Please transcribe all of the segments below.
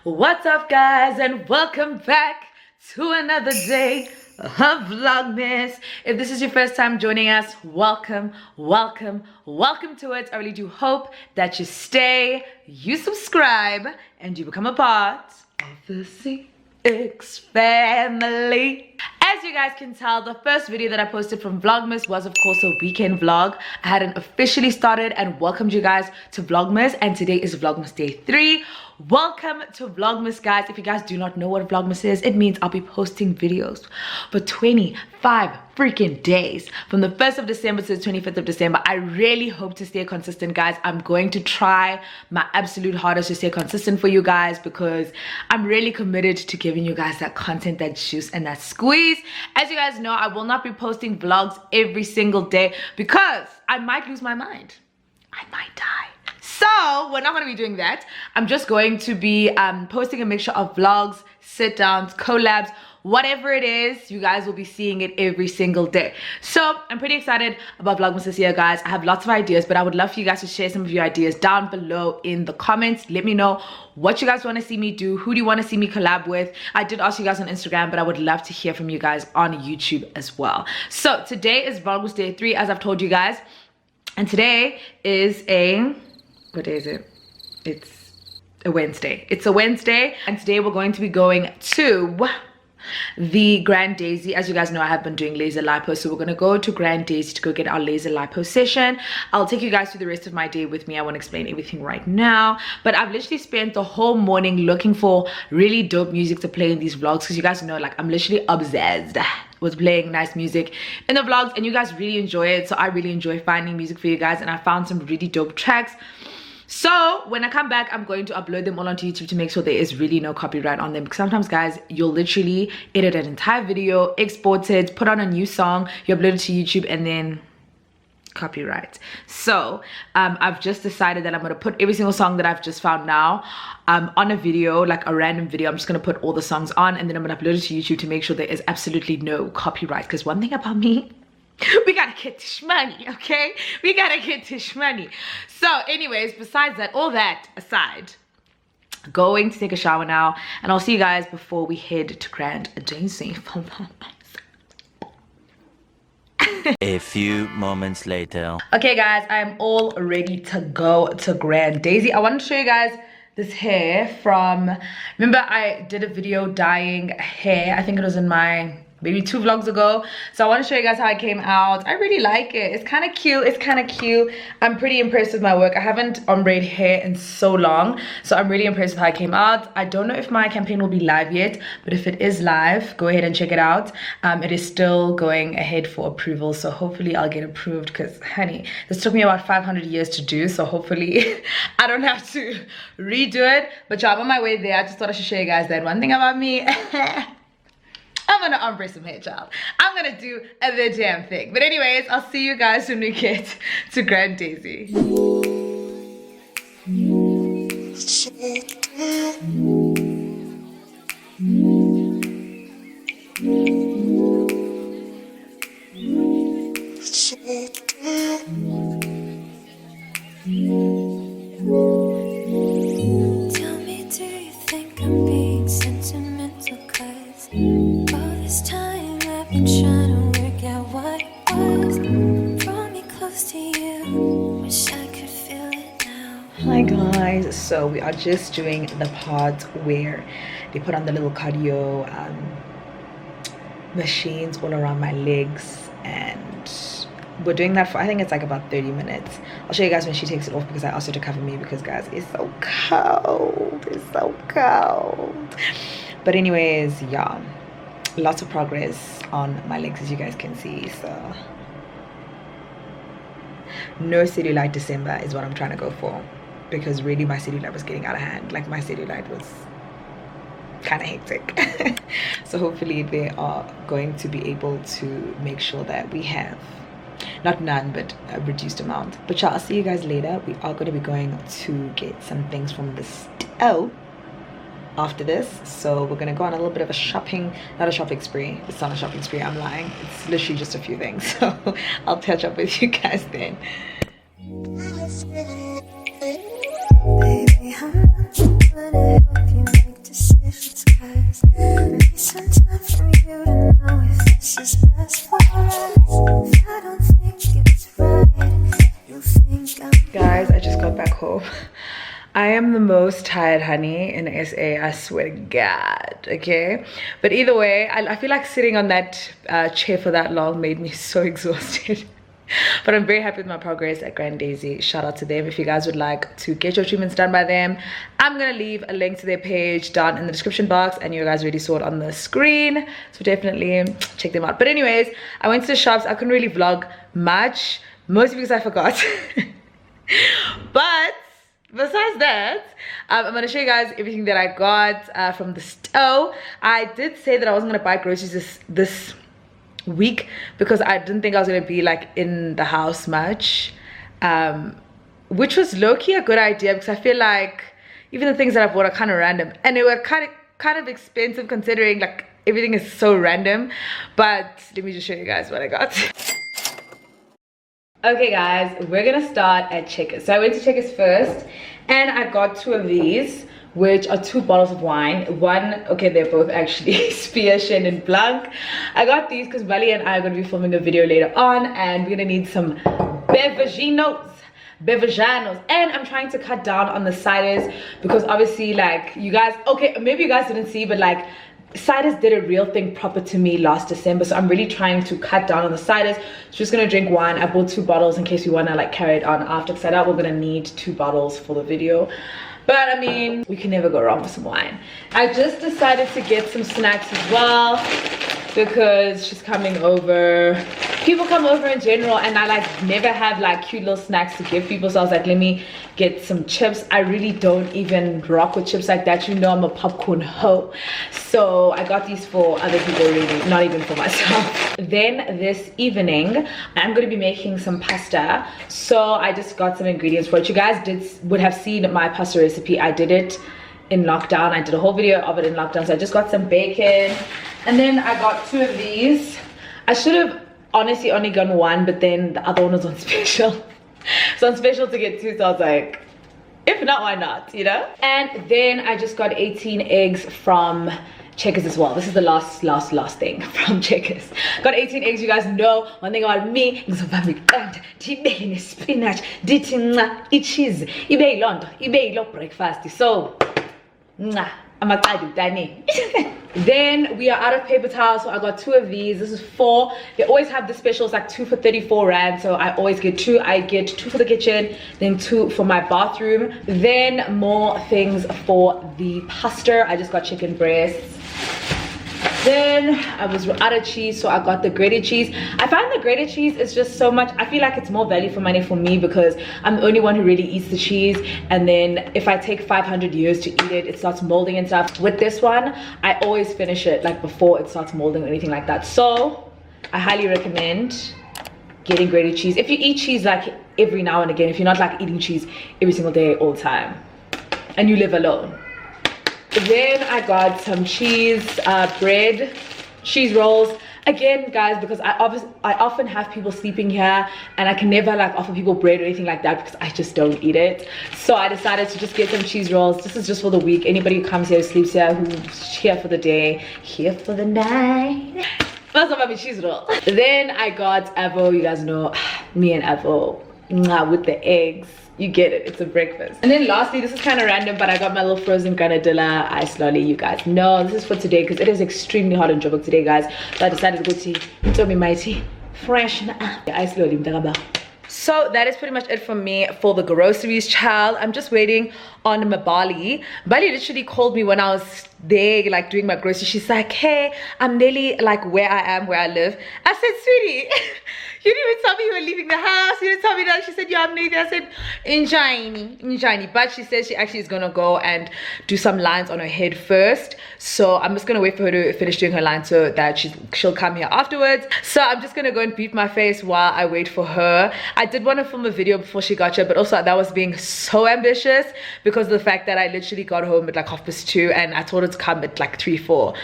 What's up, guys, and welcome back to another day of Vlogmas. If this is your first time joining us, welcome to it. I really do hope that you stay, you subscribe, and you become a part of the ZeeX family. As you guys can tell, the first video that I posted from Vlogmas was of course a weekend vlog. I hadn't officially started and welcomed you guys to Vlogmas, and today is Vlogmas day 3. Welcome to Vlogmas, guys. If you guys do not know what Vlogmas is, it means I'll be posting videos for 25 freaking days from the 1st of December to the 25th of December. I really hope to stay consistent, guys. I'm going to try my absolute hardest to stay consistent for you guys because I'm really committed to giving you guys that content, that juice, and that squeeze. As you guys know, I will not be posting vlogs every single day because I might lose my mind. I might die. So we're not going to be doing that. I'm just going to be posting a mixture of vlogs, sit downs, collabs, whatever it is. You guys will be seeing it every single day. So I'm pretty excited about Vlogmas this year, guys. I have lots of ideas, but I would love for you guys to share some of your ideas down below in the comments. Let me know what you guys want to see me do. Who do you want to see me collab with? I did ask you guys on Instagram, but I would love to hear from you guys on YouTube as well. So today is Vlogmas day 3, as I've told you guys. And today is what day is it? It's a Wednesday. It's a Wednesday, and today we're going to be going to the Grand Daisy. As you guys know, I have been doing laser lipo, so we're going to go to Grand Daisy to go get our laser lipo session. I'll take you guys through the rest of my day with me. I won't explain everything right now, but I've literally spent the whole morning looking for really dope music to play in these vlogs because you guys know, like, I'm literally obsessed with playing nice music in the vlogs, and you guys really enjoy it. So I really enjoy finding music for you guys, and I found some really dope tracks. So when I come back, I'm going to upload them all onto YouTube to make sure there is really no copyright on them, because sometimes, guys, you'll literally edit an entire video, export it, put on a new song, you upload it to YouTube, and then copyright. So I've just decided that I'm going to put every single song that I've just found now on a video, like a random video. I'm just going to put all the songs on, and then I'm going to upload it to YouTube to make sure there is absolutely no copyright, because one thing about me, we gotta get this money, okay? We gotta get this money. So anyways, besides that, all that aside, going to take a shower now, and I'll see you guys before we head to Grand Daisy. A few moments later. Okay, guys, I'm all ready to go to Grand Daisy. I wanted to show you guys this hair from, remember I did a video dyeing hair, I think it was in my maybe 2 vlogs ago. So I want to show you guys how it came out. I really like it. It's kind of cute. It's kind of cute. I'm pretty impressed with my work. I haven't ombre hair in so long, so I'm really impressed with how it came out. I don't know if my campaign will be live yet, but if it is live, go ahead and check it out. It is still going ahead for approval, so hopefully I'll get approved, because honey, this took me about 500 years to do, so hopefully I don't have to redo it. But yeah, I'm on my way there. I just thought I should show you guys that one thing about me. I'm gonna ombre some hair, child. I'm gonna do the damn thing. But anyways, I'll see you guys when we get to Grand Daisy. Tell me, do you think I'm being sentimental? 'Cause all this time I've been trying to work out what it was. Brought me close to you. Wish I could feel it now. Hi guys, so we are just doing the part where they put on the little cardio machines all around my legs, and we're doing that for, I think it's like about 30 minutes. I'll show you guys when she takes it off, because I asked her to cover me because, guys, it's so cold. It's so cold. But anyways, yeah, lots of progress on my legs, as you guys can see. So no cellulite December is what I'm trying to go for, because really my cellulite was getting out of hand. Like my cellulite was kind of hectic. So hopefully they are going to be able to make sure that we have not none but a reduced amount. But yeah, I'll see you guys later. We are going to be going to get some things from the store after this, so we're gonna go on a little bit of a shopping, not a shopping spree. It's not a shopping spree, I'm lying. It's literally just a few things. So I'll catch up with you guys then. Baby, I'm not gonna help you make decisions, 'cause I need some time from you to know if this is best for us. If I don't think it's right, you think I'm Guys, I just got back home. I am the most tired honey in SA, I swear to God, okay? But either way, I feel like sitting on that chair for that long made me so exhausted. But I'm very happy with my progress at Grand Daisy. Shout out to them. If you guys would like to get your treatments done by them, I'm gonna leave a link to their page down in the description box, and you guys already saw it on the screen, so definitely check them out. But anyways, I went to the shops. I couldn't really vlog much, mostly because I forgot. But besides that, I'm going to show you guys everything that I got from the store. I did say that I wasn't going to buy groceries this week because I didn't think I was going to be like in the house much, which was low-key a good idea, because I feel like even the things that I bought are kind of random, and they were kind of expensive considering like everything is so random. But let me just show you guys what I got. Okay guys, we're gonna start at Checkers. So I went to Checkers first, and I got 2 of these, which are 2 bottles of wine. One, okay, they're both actually Spear, Shen, and Blanc. I got these because Mbarliii and I are gonna be filming a video later on, and we're gonna need some beveraginos, and I'm trying to cut down on the ciders, because obviously, like, you guys, okay, maybe you guys didn't see, but like, ciders did a real thing proper to me last December, so I'm really trying to cut down on the ciders. So just gonna drink one. I bought 2 bottles in case we want to like carry it on after, because I doubt we're gonna need 2 bottles for the video. But I mean, we can never go wrong with some wine. I just decided to get some snacks as well, because she's coming over. People come over in general, and I like never have like cute little snacks to give people, so I was like, let me get some chips. I really don't even rock with chips like that, you know. I'm a popcorn hoe, so I got these for other people, really, not even for myself. Then this evening I'm going to be making some pasta, so I just got some ingredients for it. You guys would have seen my pasta recipe. I did it in lockdown. I did a whole video of it in lockdown. So I just got some bacon, and then I got 2 of these. I should have honestly only gotten 1, but then the other one was on special. So on special to get 2, so I was like, if not, why not, you know? And then I just got 18 eggs from Checkers as well. This is the last thing from Checkers. Got 18 eggs. You guys know one thing about me, spinach, cheese, breakfast. So I'm a Then we are out of paper towels, so I got 2 of these. This is 4. They always have the specials, like 2 for 34 rand, so I always get 2. I get 2 for the kitchen, then 2 for my bathroom. Then more things for the pasta. I just got chicken breasts. Then I was out of cheese, so I got the grated cheese. I find the grated cheese is just so much, I feel like it's more value for money for me, because I'm the only one who really eats the cheese, and then if I take 500 years to eat it, it starts molding and stuff. With this one, I always finish it like before it starts molding or anything like that. So I highly recommend getting grated cheese if you eat cheese like every now and again, if you're not like eating cheese every single day all the time and you live alone. Then I got some cheese bread, cheese rolls. Again, guys, because I often have people sleeping here, and I can never like offer people bread or anything like that because I just don't eat it. So I decided to just get some cheese rolls. This is just for the week. Anybody who comes here, who sleeps here, who's here for the day, here for the night. That's about my cheese roll. Then I got Avo. You guys know me and Avo with the eggs. You get it, it's a breakfast. And then lastly, this is kind of random, but I got my little frozen granadilla ice lolly. You guys know this is for today because it is extremely hot in Joburg today, guys. So I decided to go to Tommy Mighty fresh ice lolly. So that is pretty much it for me for the groceries, child. I'm just waiting on Mbarliii. Mbarliii literally called me when I was there like doing my groceries. She's like, hey, I'm nearly like where I live. I said, sweetie, you didn't even tell me you were leaving the house. You didn't tell me that. She said, yeah, I'm nearly there. I said, Njani. But she says she actually is gonna go and do some lines on her head first. So I'm just gonna wait for her to finish doing her line so that she'll come here afterwards. So I'm just gonna go and beat my face while I wait for her. I did want to film a video before she got here, but also that was being so ambitious because of the fact that I literally got home at like 2:30 and I told her to come at like 3-4.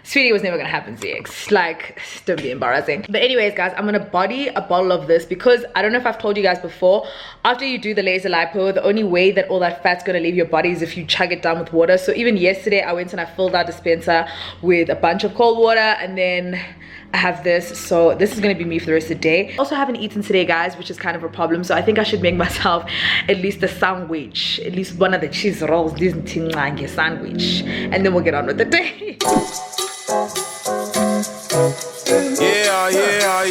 Sweetie, it was never gonna happen, ZeeX. Like, don't be embarrassing. But anyways, guys, I'm gonna body a bottle of this because I don't know if I've told you guys before, after you do the laser lipo, the only way that all that fat's gonna leave your body is if you chug it down with water. So even yesterday, I went and I filled our dispenser with a bunch of cold water, and then I have this. So this is gonna be me for the rest of the day. Also haven't eaten today, guys, which is kind of a problem. So I think I should make myself at least a sandwich, at least one of the cheese rolls, this sandwich, and then we'll get on with the day. Yeah, yeah, yeah.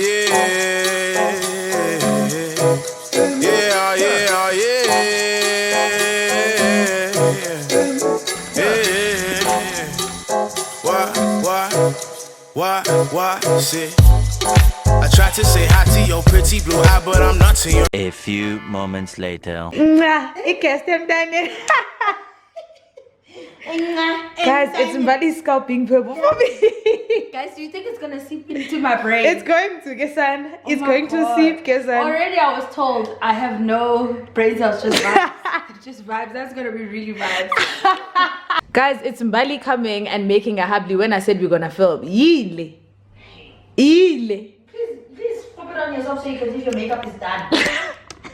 Yeah, yeah, yeah. Why, shit. I tried to say hi to your pretty blue eye, but I'm not to you. A few moments later. Guys, it's Mbarlii's scalp being purple for me. Guys, do you think it's gonna seep into my brain? It's going to, Gesan. It's going to seep, Gesan. Already I was told I have no brain cells, just vibes. Just vibes. That's gonna be really vibes. Guys, it's Mbarliii coming and making a habli when I said we're gonna film. Yile. Please pop it on yourself so you can see if your makeup is done.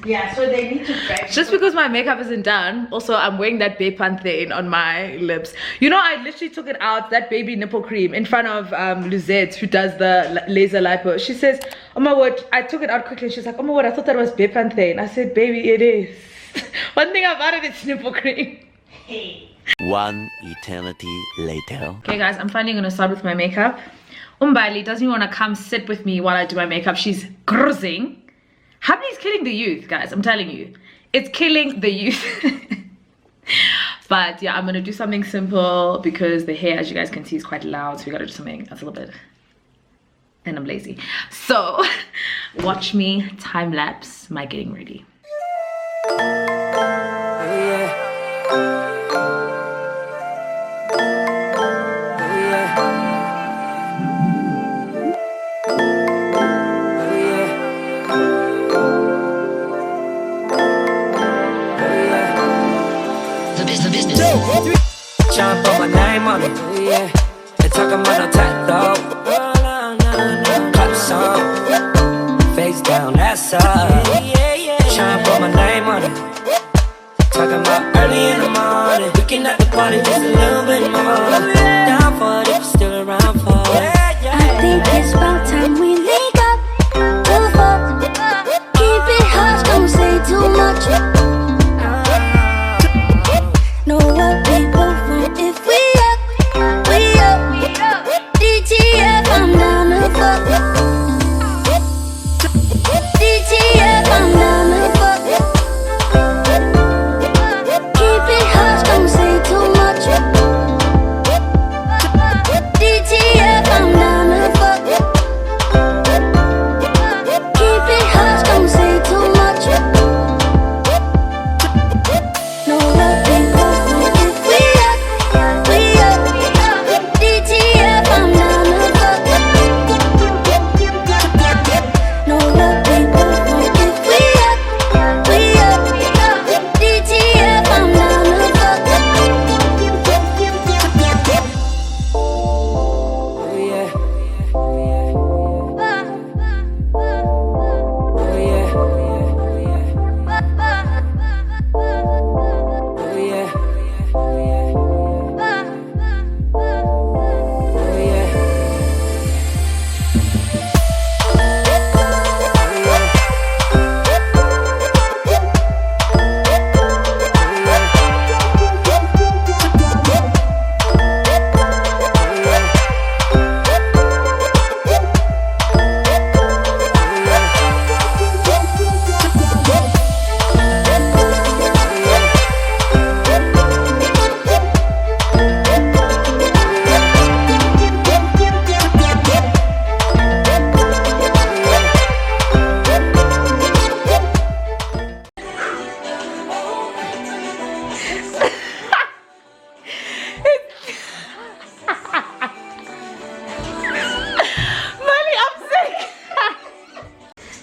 Yeah, so they need to practice. Just because my makeup isn't done, also I'm wearing that Bepan thing on my lips. You know, I literally took it out, that baby nipple cream, in front of Luzette, who does the laser lipo. She says, oh my word, I took it out quickly. She's like, oh my word, I thought that was Bepan thing. I said, baby, it is. One thing about it, it's nipple cream. Hey. One eternity later. Okay guys, I'm finally gonna start with my makeup. Mbarliii doesn't want to come sit with me while I do my makeup. She's cruising. Hablii's killing the youth, guys. I'm telling you, it's killing the youth. But yeah, I'm gonna do something simple because the hair, as you guys can see, is quite loud. So we gotta do something that's a little bit, and I'm lazy. So watch me time lapse my getting ready. Tryna put my name on it, yeah. They talking about no tattoo. Cups on, face down, ass up. Tryna put my name on it. Talking about early in the morning. We can at the party just a little bit more. Down for it if you're still around for it. I think it's about time we link up. Move up, keep it hush, don't say too much. Know what we both want if we up, DTF, I'm down to fuck. DTF, I'm down to fuck. Keep it hush, don't say too much.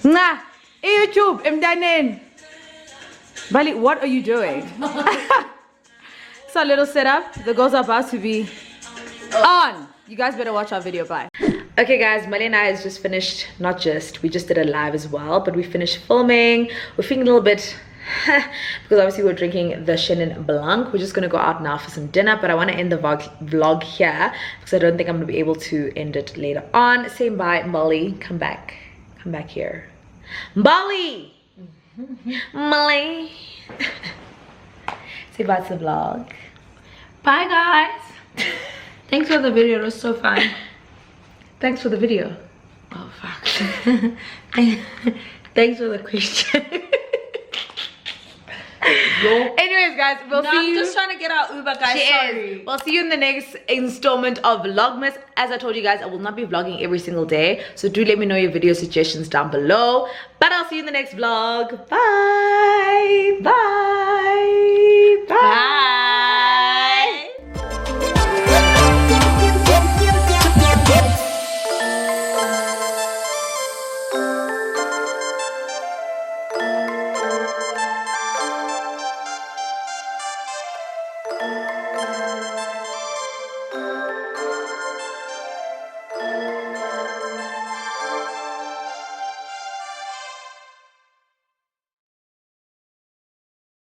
Nah, YouTube, Mdanin. Mbarliii, what are you doing? So a little setup. The girls are about to be on. You guys better watch our video. Bye. Okay guys, Mbarliii and I has just finished, we just did a live as well, but we finished filming. We're feeling a little bit because obviously we're drinking the Chenin Blanc. We're just gonna go out now for some dinner, but I want to end the vlog here because I don't think I'm gonna be able to end it later on. Say bye, Mbarliii. Come back here, Mbarliii. Mbarliii. Say bye to the vlog. Bye, guys. Thanks for the video. It was so fun. Thanks for the video. Oh, fuck. Thanks for the question. Anyways guys, we'll see you. I'm just trying to get our Uber, guys. Sorry. We'll see you in the next installment of Vlogmas. As I told you guys, I will not be vlogging every single day, so do let me know your video suggestions down below, but I'll see you in the next vlog. Bye. Bye.